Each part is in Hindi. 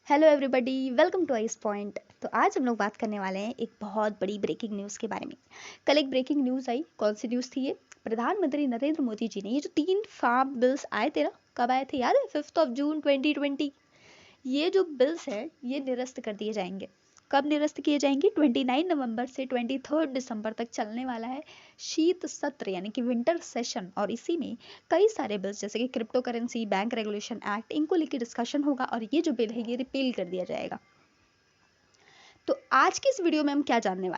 Hello everybody, welcome to Ice Point. तो आज हम लोग बात करने वाले हैं एक बहुत बड़ी ब्रेकिंग न्यूज़ के बारे में। कल एक ब्रेकिंग न्यूज़ आई। कौन सी न्यूज़ थी ये? प्रधानमंत्री नरेंद्र मोदी जी ने ये जो 3 फार्म बिल्स आए थे ना, कब आए थे याद है? 5 जून 2020। ये जो बिल्स है ये निरस्त कर दिए जाएंगे। कब निरस्त किए जाएंगे? 29 नवंबर से 23 दिसंबर तक चलने वाला है शीत सत्र यानी कि विंटर सेशन, और इसी में कई सारे बिल्स जैसे कि crypto currency, bank regulation act, इनको लेकर डिस्कशन होगा और ये जो बिल है ये रिपील कर दिया जाएगा। तो आज की इस वीडियो में हम क्या जानने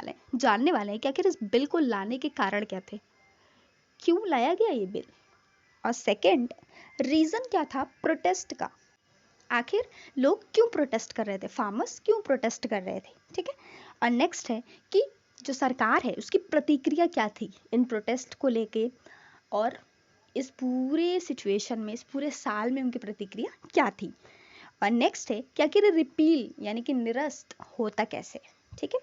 वाले हैं कि आखिर इस बिल को लाने के कारण क्या थे, क्यों लाया गया ये बिल, और सेकंड रीजन क्या था प्रोटेस्ट का। आखिर लोग क्यों प्रोटेस्ट कर रहे थे, फार्मर्स क्यों प्रोटेस्ट कर रहे थे, ठीक है। और नेक्स्ट है कि जो सरकार है उसकी प्रतिक्रिया क्या थी इन प्रोटेस्ट को लेके, और इस पूरे सिचुएशन में, इस पूरे साल में उनकी प्रतिक्रिया क्या थी। और नेक्स्ट है कि आखिर रिपील यानी कि निरस्त होता कैसे, ठीक है।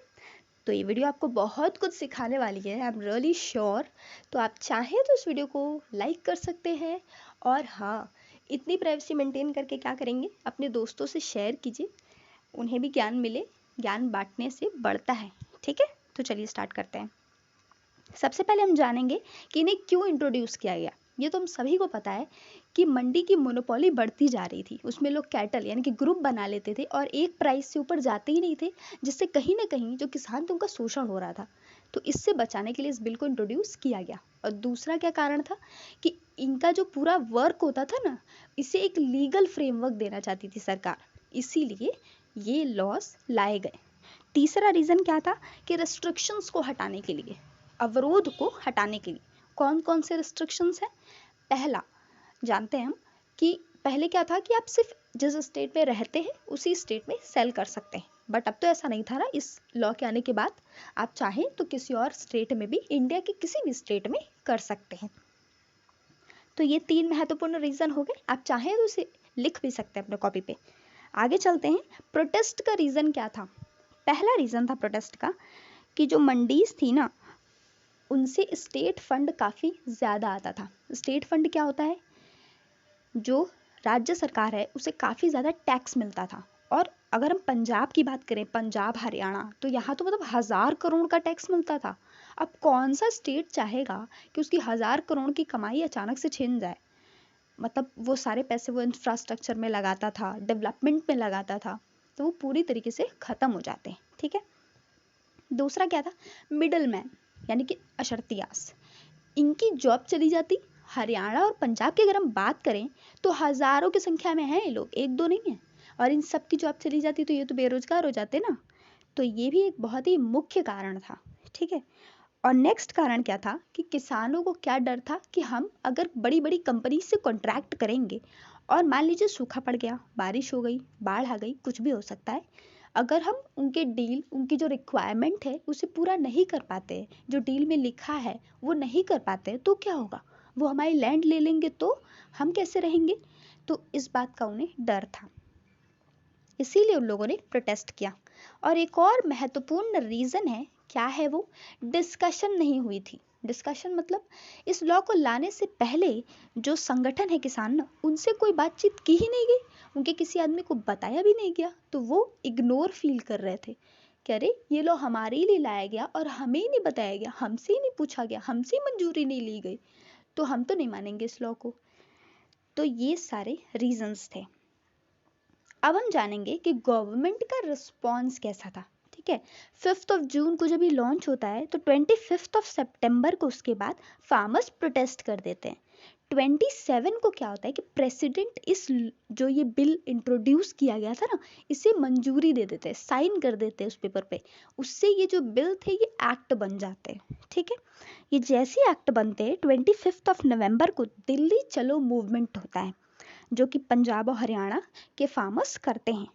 तो ये वीडियो आपको बहुत कुछ सिखाने वाली है, आई एम रियली श्योर। तो आप चाहें तो इस वीडियो को लाइक कर सकते हैं, और हाँ, इतनी प्राइवेसी मेंटेन करके क्या करेंगे, अपने दोस्तों से शेयर कीजिए, उन्हें भी ज्ञान मिले। ज्ञान बांटने से बढ़ता है, ठीक है। तो चलिए स्टार्ट करते हैं। सबसे पहले हम जानेंगे कि इन्हें क्यों इंट्रोड्यूस किया गया। ये तो हम सभी को पता है कि मंडी की मोनोपोली बढ़ती जा रही थी, उसमें लोग कैटल यानी कि ग्रुप बना लेते थे और एक प्राइस से ऊपर जाते ही नहीं थे, जिससे कहीं ना कहीं जो किसान थे उनका शोषण हो रहा था। तो इससे बचाने के लिए इस बिल को इंट्रोड्यूस किया गया। और दूसरा क्या कारण था कि इनका जो पूरा वर्क होता था ना, इसे एक लीगल फ्रेमवर्क देना चाहती थी सरकार, इसीलिए ये लॉस लाए गए। तीसरा रीज़न क्या था कि रेस्ट्रिक्शंस को हटाने के लिए, अवरोध को हटाने के लिए। कौन कौन से रिस्ट्रिक्शंस हैं? पहला जानते हैं हम कि पहले क्या था कि आप सिर्फ जिस स्टेट में रहते हैं उसी स्टेट में सेल कर सकते हैं, बट अब तो ऐसा नहीं था ना। इस लॉ के आने के बाद आप चाहें तो किसी और स्टेट में भी, इंडिया के किसी भी स्टेट में कर सकते हैं। तो ये 3 महत्वपूर्ण रीज़न हो गए। आप चाहें तो उसे लिख भी सकते हैं अपने कॉपी पे। आगे चलते हैं। प्रोटेस्ट का रीज़न क्या था? पहला रीज़न था प्रोटेस्ट का कि जो मंडीज थी ना, उनसे स्टेट फंड काफ़ी ज़्यादा आता था। स्टेट फंड क्या होता है? जो राज्य सरकार है उसे काफ़ी ज़्यादा टैक्स मिलता था। और अगर हम पंजाब की बात करें, पंजाब हरियाणा, तो यहाँ तो मतलब 1000 करोड़ का टैक्स मिलता था। अब कौन सा स्टेट चाहेगा कि उसकी 1000 करोड़ की कमाई अचानक से छिन जाए? मतलब वो सारे पैसे वो इंफ्रास्ट्रक्चर में लगाता था, डेवलपमेंट में लगाता था, तो वो पूरी तरीके से ख़त्म हो जाते हैं, ठीक है। दूसरा क्या था? मिडल मैन यानी कि अशर्तियास, इनकी जॉब चली जाती। हरियाणा और पंजाब की अगर हम बात करें तो हज़ारों की संख्या में हैं ये लोग, एक दो नहीं है। और इन सब की जॉब चली जाती तो ये तो बेरोजगार हो जाते ना। तो ये भी एक बहुत ही मुख्य कारण था, ठीक है। और नेक्स्ट कारण क्या था कि किसानों को क्या डर था कि हम अगर बड़ी बड़ी कंपनी से कॉन्ट्रैक्ट करेंगे और मान लीजिए सूखा पड़ गया, बारिश हो गई, बाढ़ आ गई, कुछ भी हो सकता है, अगर हम उनके डील, उनकी जो रिक्वायरमेंट है उसे पूरा नहीं कर पाते, जो डील में लिखा है वो नहीं कर पाते, तो क्या होगा? वो हमारी लैंड ले लेंगे तो हम कैसे रहेंगे? तो इस बात का उन्हें डर था, इसीलिए उन लोगों ने प्रोटेस्ट किया। और एक और महत्वपूर्ण रीज़न है, क्या है वो? डिस्कशन नहीं हुई थी। डिस्कशन मतलब इस लॉ को लाने से पहले जो संगठन है किसान ना, उनसे कोई बातचीत की ही नहीं गई, उनके किसी आदमी को बताया भी नहीं गया, तो वो इग्नोर फील कर रहे थे कि अरे ये लॉ हमारे लिए लाया गया और हमें ही नहीं बताया गया, हमसे ही नहीं पूछा गया, हमसे ही मंजूरी नहीं ली गई, तो हम तो नहीं मानेंगे इस लॉ को। तो ये सारे रीजंस थे। अब हम जानेंगे कि गवर्नमेंट का रिस्पॉन्स कैसा था, ठीक है। 5 जून को जब ये लॉन्च होता है तो 25 सितंबर को उसके बाद फार्मर्स प्रोटेस्ट कर देते हैं। 27 को क्या होता है कि प्रेसिडेंट इस जो ये बिल इंट्रोड्यूस किया गया था ना, इसे मंजूरी दे देते हैं, साइन कर देते हैं उस पेपर पे। उससे ये जो बिल थे ये एक्ट बन जाते हैं, ठीक है। ये जैसे एक्ट बनते हैं 25 नवंबर को दिल्ली चलो मूवमेंट होता है, जो कि पंजाब और हरियाणा के फार्मर्स करते हैं।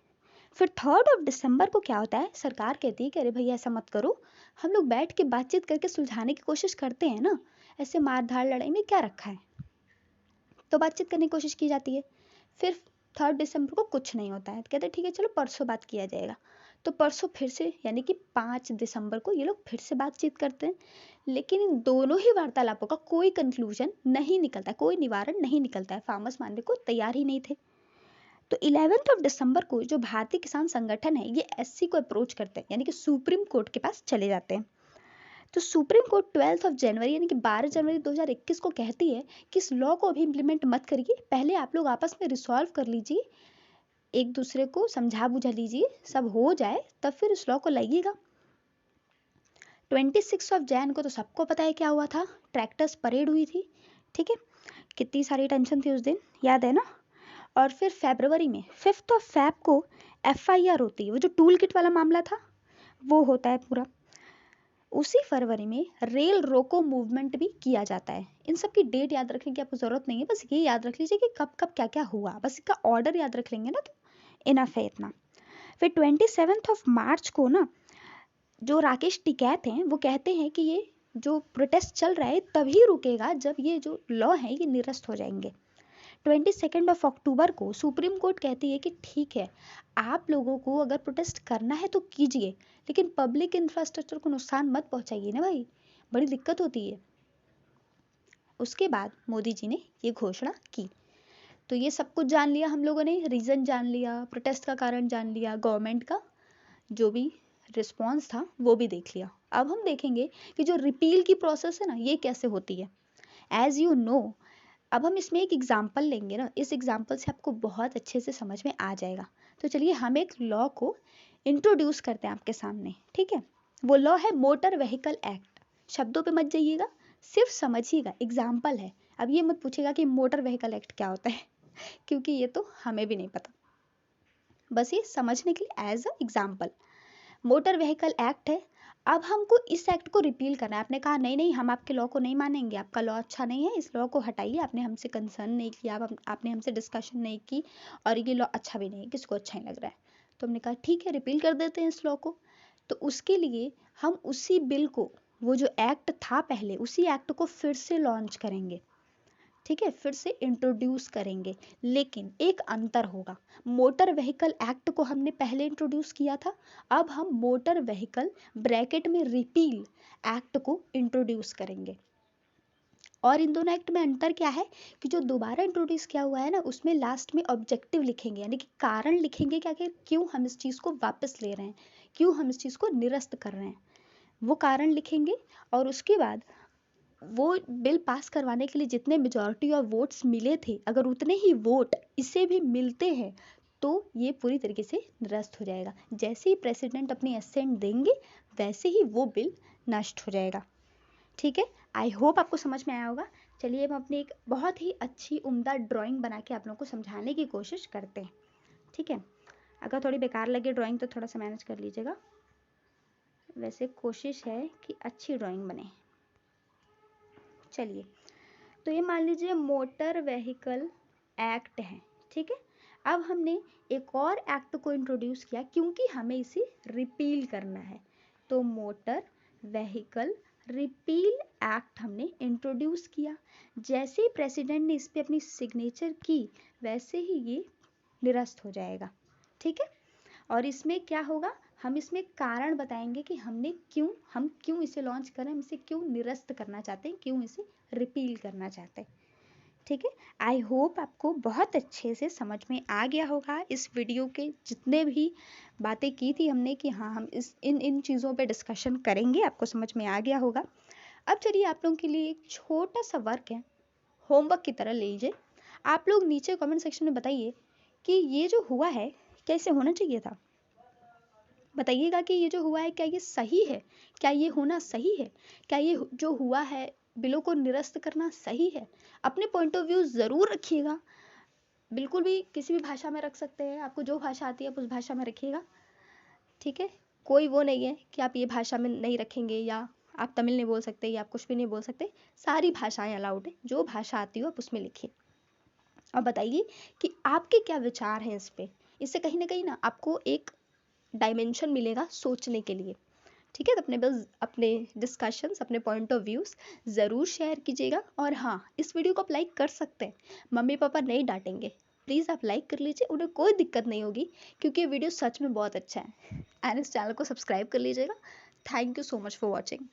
फिर 3 दिसंबर को क्या होता है, सरकार कहती है कि अरे भैया ऐसा मत करो, हम लोग बैठ के बातचीत करके सुलझाने की कोशिश करते हैं ना, ऐसे मार धाड़ लड़ाई में क्या रखा है। तो बातचीत करने की कोशिश की जाती है। फिर 3 दिसंबर को कुछ नहीं होता है, तो कहते हैं ठीक है चलो परसों बात किया जाएगा। तो परसों फिर से यानी कि 5 दिसंबर को ये लोग फिर से बातचीत करते हैं, लेकिन इन दोनों ही वार्तालापों का कोई कंक्लूजन नहीं निकलता, कोई निवारण नहीं निकलता है, फार्मर्स मानने को तैयार ही नहीं थे। तो 11 दिसंबर को जो भारतीय किसान संगठन है ये एससी को अप्रोच करते हैं, यानी कि सुप्रीम कोर्ट के पास चले जाते हैं। तो सुप्रीम कोर्ट 12 जनवरी यानी कि 12 जनवरी 2021 को कहती है कि इस लॉ को अभी इम्प्लीमेंट मत करिए, पहले आप लोग आपस में रिसॉल्व कर लीजिए, एक दूसरे को समझा बुझा लीजिए, सब हो जाए तब फिर इस लॉ को लाइएगा। 26 जैन को तो सबको पता है क्या हुआ था, ट्रैक्टर्स परेड हुई थी, ठीक है, कितनी सारी टेंशन थी उस दिन, याद है ना। और फिर फरवरी में 5 फेब को FIR होती है, वो जो टूल किट वाला मामला था वो होता है पूरा। उसी फरवरी में रेल रोको मूवमेंट भी किया जाता है। इन सब की डेट याद रखने की आपको जरूरत नहीं है, बस ये याद रख लीजिए कि कब कब क्या क्या हुआ, बस इसका ऑर्डर याद रख लेंगे ना तो इनफ है इतना। फिर 27 मार्च को ना जो राकेश टिकैत हैं वो कहते हैं कि ये जो प्रोटेस्ट चल रहा है तभी रुकेगा जब ये जो लॉ है ये निरस्त हो जाएंगे। 22 अक्टूबर को सुप्रीम कोर्ट कहती है कि ठीक है, आप लोगों को अगर प्रोटेस्ट करना है तो कीजिए, लेकिन पब्लिक इंफ्रास्ट्रक्चर को नुकसान मत पहुंचाइए ना भाई, बड़ी दिक्कत होती है। उसके बाद मोदी जी ने ये घोषणा की। तो ये सब कुछ जान लिया हम लोगों ने, रीजन जान लिया, प्रोटेस्ट का कारण जान लिया, गवर्नमेंट का जो भी रिस्पॉन्स था वो भी देख लिया। अब हम देखेंगे कि जो रिपील की प्रोसेस है ना ये कैसे होती है। एज यू नो, अब हम इसमें एक एग्जाम्पल लेंगे ना, इस एग्जाम्पल से आपको बहुत अच्छे से समझ में आ जाएगा। तो चलिए हम एक लॉ को इंट्रोड्यूस करते हैं आपके सामने, ठीक है। वो लॉ है मोटर व्हीकल एक्ट। शब्दों पे मत जाइएगा, सिर्फ समझिएगा, एग्जाम्पल है। अब ये मत पूछेगा कि मोटर व्हीकल एक्ट क्या होता है क्योंकि ये तो हमें भी नहीं पता, बस ये समझने के लिए as a example. Motor Vehicle Act है। अब हमको इस एक्ट को रिपील करना है। आपने कहा नहीं नहीं हम आपके लॉ को नहीं मानेंगे, आपका लॉ अच्छा नहीं है, इस लॉ को हटाइए, आपने हमसे कंसर्न नहीं किया, आपने हमसे डिस्कशन नहीं की और ये लॉ अच्छा भी नहीं है, किसको अच्छा नहीं लग रहा है। तो हमने कहा ठीक है रिपील कर देते हैं इस लॉ को। तो उसके लिए हम उसी बिल को, वो जो एक्ट था पहले, उसी एक्ट को फिर से लॉन्च करेंगे, ठीक है, फिर से इंट्रोड्यूस करेंगे। लेकिन एक अंतर होगा, मोटर व्हीकल एक्ट को हमने पहले इंट्रोड्यूस किया था, अब हम मोटर व्हीकल ब्रैकेट में रिपील एक्ट को इंट्रोड्यूस करेंगे। और इन दोनों एक्ट में अंतर क्या है कि जो दोबारा इंट्रोड्यूस किया हुआ है ना उसमें लास्ट में ऑब्जेक्टिव लिखेंगे, यानी कि कारण लिखेंगे क्या कि क्यों हम इस चीज़ को वापस ले रहे हैं, क्यों हम इस चीज़ को निरस्त कर रहे हैं, वो कारण लिखेंगे। और उसके बाद वो बिल पास करवाने के लिए जितने मेजॉरिटी ऑफ वोट्स मिले थे, अगर उतने ही वोट इसे भी मिलते हैं तो ये पूरी तरीके से निरस्त हो जाएगा। जैसे ही प्रेसिडेंट अपनी असेंट देंगे वैसे ही वो बिल नष्ट हो जाएगा, ठीक है। आई होप आपको समझ में आया होगा। चलिए हम अपनी एक बहुत ही अच्छी उम्दा ड्राइंग बना के आप लोगों को समझाने की कोशिश करते हैं, ठीक है। अगर थोड़ी बेकार लगे ड्राइंग तो थोड़ा सा मैनेज कर लीजिएगा, वैसे कोशिश है कि अच्छी ड्राइंग बने। चलिए, तो ये मान लीजिए मोटर व्हीकल एक्ट है, ठीक है। अब हमने एक और एक्ट को इंट्रोड्यूस किया क्योंकि हमें इसे रिपील करना है। तो मोटर व्हीकल रिपील एक्ट हमने इंट्रोड्यूस किया। जैसे ही प्रेसिडेंट ने इस पे अपनी सिग्नेचर की वैसे ही ये निरस्त हो जाएगा, ठीक है। और इसमें क्या होगा, हम इसमें कारण बताएंगे कि हम क्यों इसे लॉन्च करें, हम इसे क्यों निरस्त करना चाहते हैं, क्यों इसे रिपील करना चाहते हैं, ठीक है। आई होप आपको बहुत अच्छे से समझ में आ गया होगा। इस वीडियो के जितने भी बातें की थी हमने कि हाँ हम इन चीज़ों पे डिस्कशन करेंगे, आपको समझ में आ गया होगा। अब चलिए आप लोगों के लिए एक छोटा सा वर्क है, होमवर्क की तरह ले लीजिए। आप लोग नीचे कमेंट सेक्शन में बताइए कि ये जो हुआ है कैसे होना चाहिए था। बताइएगा कि ये जो हुआ है क्या ये सही है, क्या ये होना सही है, क्या ये जो हुआ है बिलों को निरस्त करना सही है। अपने पॉइंट ऑफ व्यू ज़रूर रखिएगा, बिल्कुल भी किसी भी भाषा में रख सकते हैं, आपको जो भाषा आती है आप उस भाषा में रखिएगा, ठीक है। कोई वो नहीं है कि आप ये भाषा में नहीं रखेंगे या आप तमिल नहीं बोल सकते या आप कुछ भी नहीं बोल सकते, सारी भाषाएं अलाउड है, जो भाषा आती हो आप उसमें लिखिए। और बताइए कि आपके क्या विचार हैं इस पे। इससे कहीं ना कहीं ना आपको एक डायमेंशन मिलेगा सोचने के लिए, ठीक है। तो अपने बस अपने डिस्कशंस, अपने पॉइंट ऑफ व्यूज़ ज़रूर शेयर कीजिएगा। और हाँ, इस वीडियो को आप लाइक कर सकते हैं, मम्मी पापा नहीं डांटेंगे, प्लीज़ आप लाइक कर लीजिए, उन्हें कोई दिक्कत नहीं होगी क्योंकि ये वीडियो सच में बहुत अच्छा है। एंड इस चैनल को सब्सक्राइब कर लीजिएगा। Thank you so much for watching.